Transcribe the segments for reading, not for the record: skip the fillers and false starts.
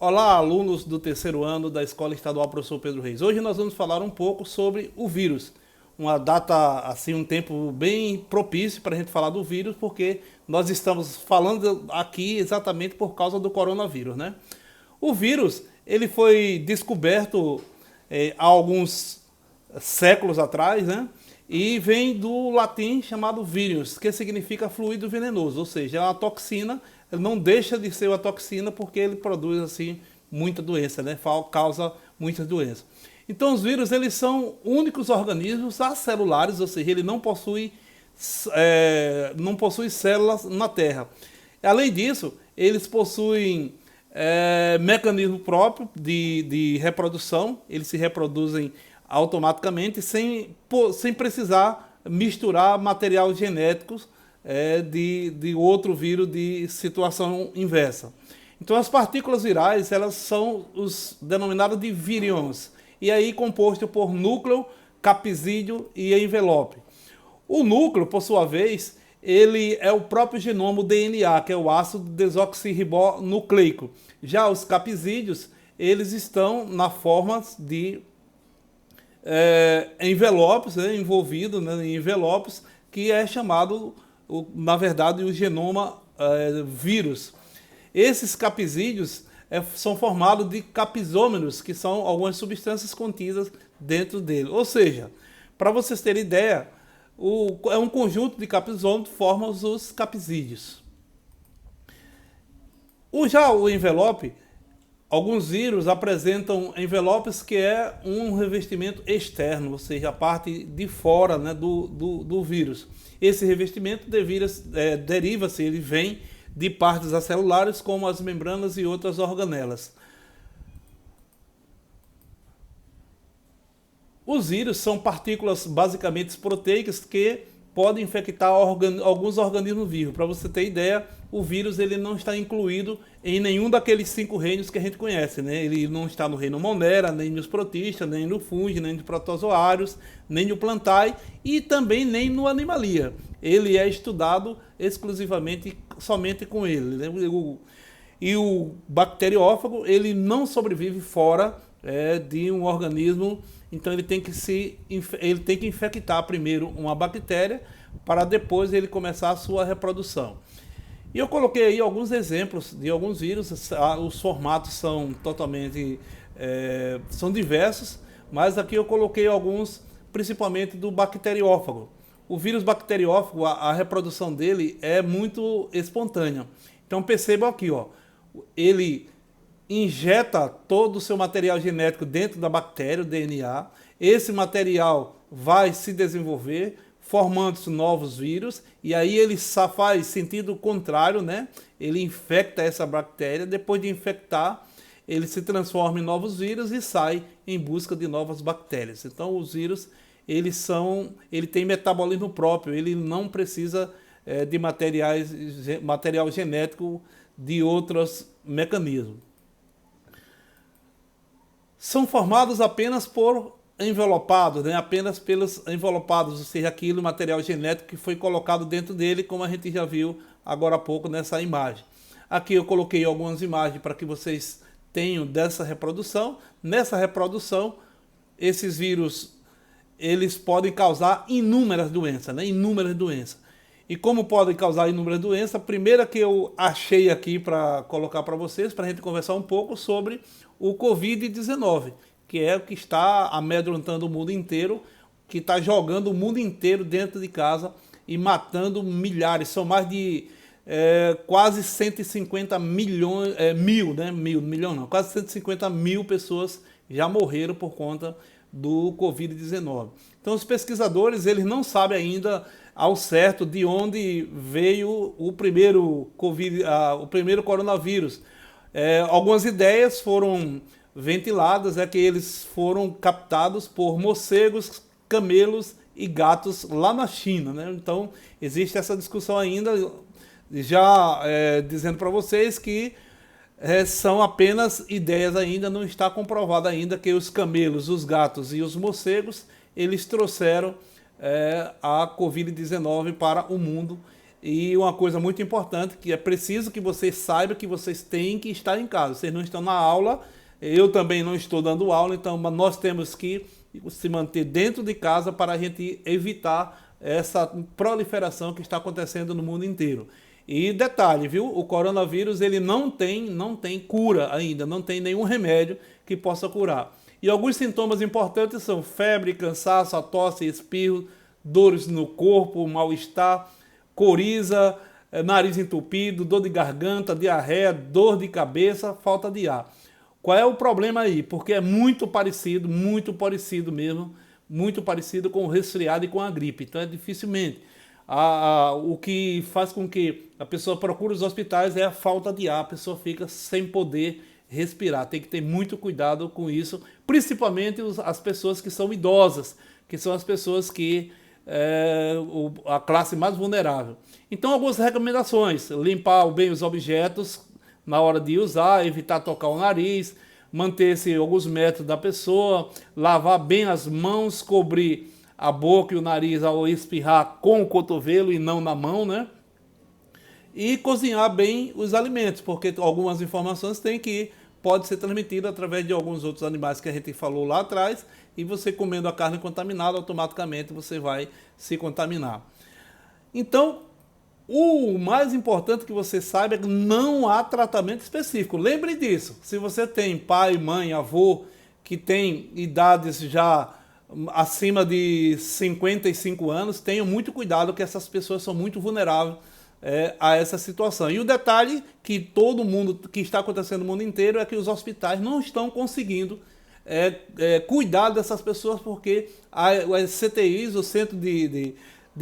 Olá, alunos do terceiro ano da Escola Estadual Professor Pedro Reis. Hoje nós vamos falar um pouco sobre o vírus. Uma data, assim, um tempo bem propício para a gente falar do vírus, porque nós estamos falando aqui exatamente por causa do coronavírus, né? O vírus, ele foi descoberto há alguns séculos atrás, né? E vem do latim chamado vírus, que significa fluido venenoso, ou seja, é uma toxina. Ele não deixa de ser uma toxina porque ele produz assim muita doença, né? Causa muitas doenças. Então os vírus, eles são únicos organismos acelulares, ou seja, ele não possui células na Terra. Além disso, eles possuem mecanismo próprio de reprodução, eles se reproduzem automaticamente sem precisar misturar material genéticos de outro vírus de situação inversa. Então as partículas virais, elas são os denominados de virions, e aí composto por núcleo, capsídeo e envelope. O núcleo, por sua vez, ele é o próprio genoma, o DNA, que é o ácido desoxirribonucleico. Já os capsídeos, eles estão na forma de envelopes, envolvidos, né, em envelopes, que é chamado, na verdade, o genoma vírus. Esses capsídeos são formados de capsômeros, que são algumas substâncias contidas dentro dele. Ou seja, para vocês terem ideia, é um conjunto de capsômeros que formam os capsídeos. Já o envelope, alguns vírus apresentam envelopes que é um revestimento externo, ou seja, a parte de fora, né, do vírus. Esse revestimento deriva-se, ele vem de partes acelulares como as membranas e outras organelas. Os vírus são partículas basicamente proteicas que podem infectar alguns organismos vivos. Para você ter ideia, o vírus ele não está incluído em nenhum daqueles 5 reinos que a gente conhece, né? Ele não está no reino Monera, nem nos protistas, nem no fungo, nem nos protozoários, nem no plantae e também nem no animalia. Ele é estudado exclusivamente somente com ele, né? E o bacteriófago, ele não sobrevive fora de um organismo. Então ele tem que infectar primeiro uma bactéria para depois ele começar a sua reprodução. E eu coloquei aí alguns exemplos de alguns vírus. Os formatos são totalmente são diversos, mas aqui eu coloquei alguns, principalmente do bacteriófago. O vírus bacteriófago, a reprodução dele é muito espontânea. Então percebam aqui, ó, ele injeta todo o seu material genético dentro da bactéria, o DNA. Esse material vai se desenvolver, formando novos vírus, e aí ele faz sentido contrário, né? Ele infecta essa bactéria, depois de infectar, ele se transforma em novos vírus e sai em busca de novas bactérias. Então os vírus, ele tem metabolismo próprio, ele não precisa de material genético de outros mecanismos. São formados apenas por envelopados, né? Apenas pelos envelopados, ou seja, aquele material genético que foi colocado dentro dele, como a gente já viu agora há pouco nessa imagem. Aqui eu coloquei algumas imagens para que vocês tenham dessa reprodução. Nessa reprodução, esses vírus, eles podem causar inúmeras doenças, né? Inúmeras doenças. E como podem causar inúmeras doenças, a primeira que eu achei aqui para colocar para vocês, para a gente conversar um pouco sobre o Covid-19, que é o que está amedrontando o mundo inteiro, que está jogando o mundo inteiro dentro de casa e matando milhares. São mais de quase 150 milhões, quase 150 mil pessoas já morreram por conta do Covid-19. Então os pesquisadores, eles não sabem ainda ao certo de onde veio o primeiro coronavírus. Algumas ideias foram ventiladas, que eles foram captados por morcegos, camelos e gatos lá na China, né? Então existe essa discussão ainda, já dizendo para vocês que são apenas ideias ainda, não está comprovado ainda que os camelos, os gatos e os morcegos, eles trouxeram a Covid-19 para o mundo E uma coisa muito importante, que é preciso que vocês saibam que vocês têm que estar em casa. Vocês não estão na aula, eu também não estou dando aula, então nós temos que se manter dentro de casa para a gente evitar essa proliferação que está acontecendo no mundo inteiro. E detalhe, viu? O coronavírus ele não tem cura ainda, não tem nenhum remédio que possa curar. E alguns sintomas importantes são febre, cansaço, a tosse, espirro, dores no corpo, mal-estar, coriza, nariz entupido, dor de garganta, diarreia, dor de cabeça, falta de ar. Qual é o problema aí? Porque é muito parecido mesmo, muito parecido com o resfriado e com a gripe. Então é dificilmente. O que faz com que a pessoa procure os hospitais é a falta de ar, a pessoa fica sem poder respirar. Tem que ter muito cuidado com isso, principalmente as pessoas que são idosas, que são as pessoas que a classe mais vulnerável. Então, algumas recomendações: limpar bem os objetos na hora de usar, evitar tocar o nariz, manter-se alguns metros da pessoa, lavar bem as mãos, cobrir a boca e o nariz ao espirrar com o cotovelo e não na mão, né? E cozinhar bem os alimentos, porque algumas informações pode ser transmitida através de alguns outros animais que a gente falou lá atrás, e você comendo a carne contaminada, automaticamente você vai se contaminar. Então, o mais importante que você saiba é que não há tratamento específico. Lembre disso. Se você tem pai, mãe, avô que tem idades já acima de 55 anos, tenham muito cuidado, que essas pessoas são muito vulneráveis a essa situação. E o detalhe que que está acontecendo no mundo inteiro é que os hospitais não estão conseguindo cuidar dessas pessoas, porque as CTIs, o Centro de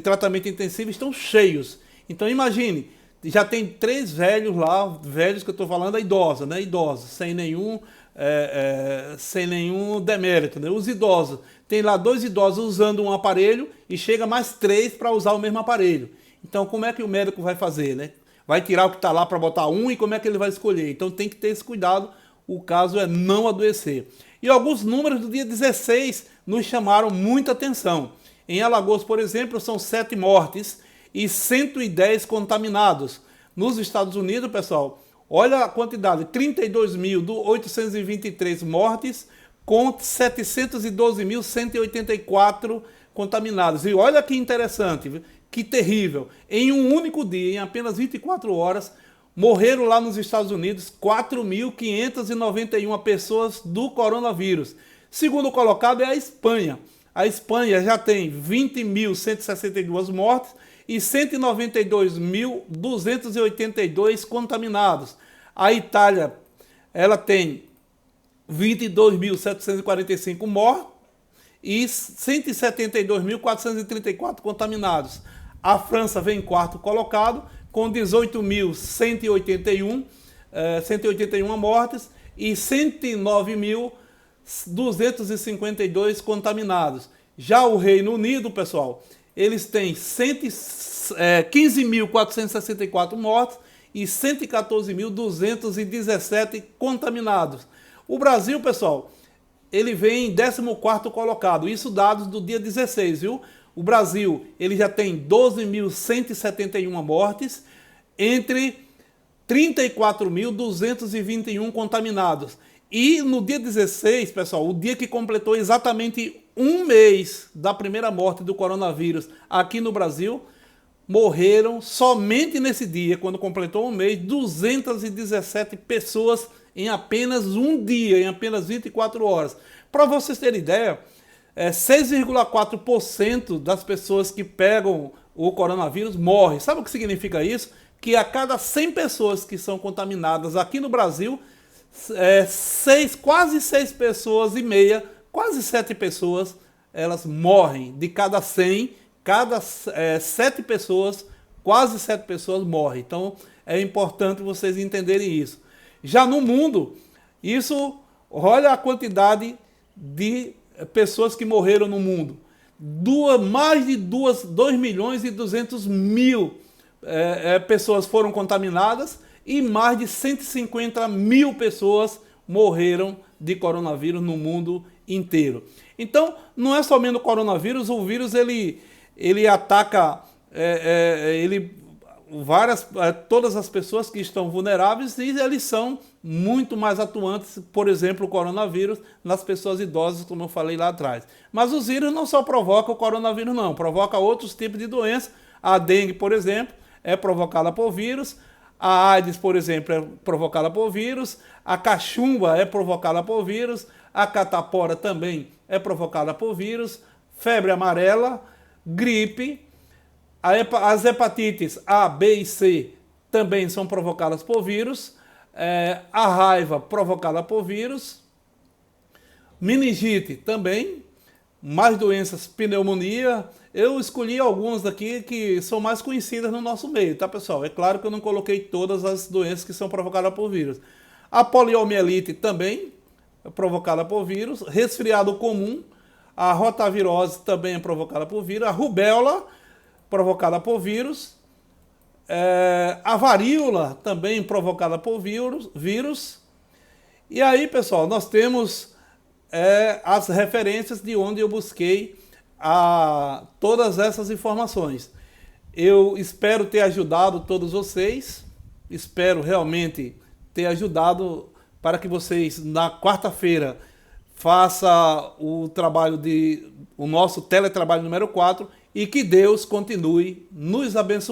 Tratamento Intensivo, estão cheios. Então imagine, já tem 3 velhos lá, velhos que eu estou falando, idosos, né? Idosos, sem nenhum demérito, né? Os idosos, tem lá 2 idosos usando um aparelho e chega mais 3 para usar o mesmo aparelho. Então como é que o médico vai fazer, né? Vai tirar o que está lá para botar um, e como é que ele vai escolher? Então tem que ter esse cuidado, o caso é não adoecer. E alguns números do dia 16 nos chamaram muita atenção. Em Alagoas, por exemplo, são 7 mortes e 110 contaminados. Nos Estados Unidos, pessoal, olha a quantidade, 32.823 mortes com 712.184 contaminados. E olha que interessante, que terrível. Em um único dia, em apenas 24 horas, morreram lá nos Estados Unidos 4.591 pessoas do coronavírus. Segundo colocado é a Espanha. A Espanha já tem 20.162 mortes e 192.282 contaminados. A Itália, ela tem 22.745 mortos e 172.434 contaminados. A França vem em 4º colocado, com 181 mortes e 109.252 contaminados. Já o Reino Unido, pessoal, eles têm 15.464 mortes e 114.217 contaminados. O Brasil, pessoal, ele vem em 14º colocado, isso dados do dia 16, viu? O Brasil, ele já tem 12.171 mortes, entre 34.221 contaminados. E no dia 16, pessoal, o dia que completou exatamente um mês da primeira morte do coronavírus aqui no Brasil, morreram somente nesse dia, quando completou um mês, 217 pessoas em apenas um dia, em apenas 24 horas. Para vocês terem ideia, 6,4% das pessoas que pegam o coronavírus morrem. Sabe o que significa isso? Que a cada 100 pessoas que são contaminadas aqui no Brasil, quase 6 pessoas e meia, quase 7 pessoas, elas morrem. De cada 100, 7 pessoas, quase 7 pessoas morrem. Então é importante vocês entenderem isso. Já no mundo, olha a quantidade de pessoas que morreram no mundo. Mais de 2.200.000 pessoas foram contaminadas e mais de 150.000 pessoas morreram de coronavírus no mundo inteiro. Então, não é somente o coronavírus, o vírus ele ataca, ele todas as pessoas que estão vulneráveis e eles são muito mais atuantes, por exemplo, o coronavírus, nas pessoas idosas, como eu falei lá atrás. Mas os vírus não só provocam o coronavírus, não, provoca outros tipos de doenças. A dengue, por exemplo, é provocada por vírus. A AIDS, por exemplo, é provocada por vírus. A cachumba é provocada por vírus. A catapora também é provocada por vírus. Febre amarela, gripe. As hepatites A, B e C também são provocadas por vírus. A raiva provocada por vírus. Meningite também. Mais doenças, pneumonia. Eu escolhi algumas daqui que são mais conhecidas no nosso meio, tá, pessoal? É claro que eu não coloquei todas as doenças que são provocadas por vírus. A poliomielite também é provocada por vírus. Resfriado comum. A rotavirose também é provocada por vírus. A rubéola, provocada por vírus. A varíola também provocada por vírus. E aí, pessoal, nós temos as referências de onde eu busquei todas essas informações. Eu espero ter ajudado todos vocês, espero realmente ter ajudado para que vocês, na quarta-feira, façam o nosso teletrabalho número 4 e que Deus continue nos abençoando.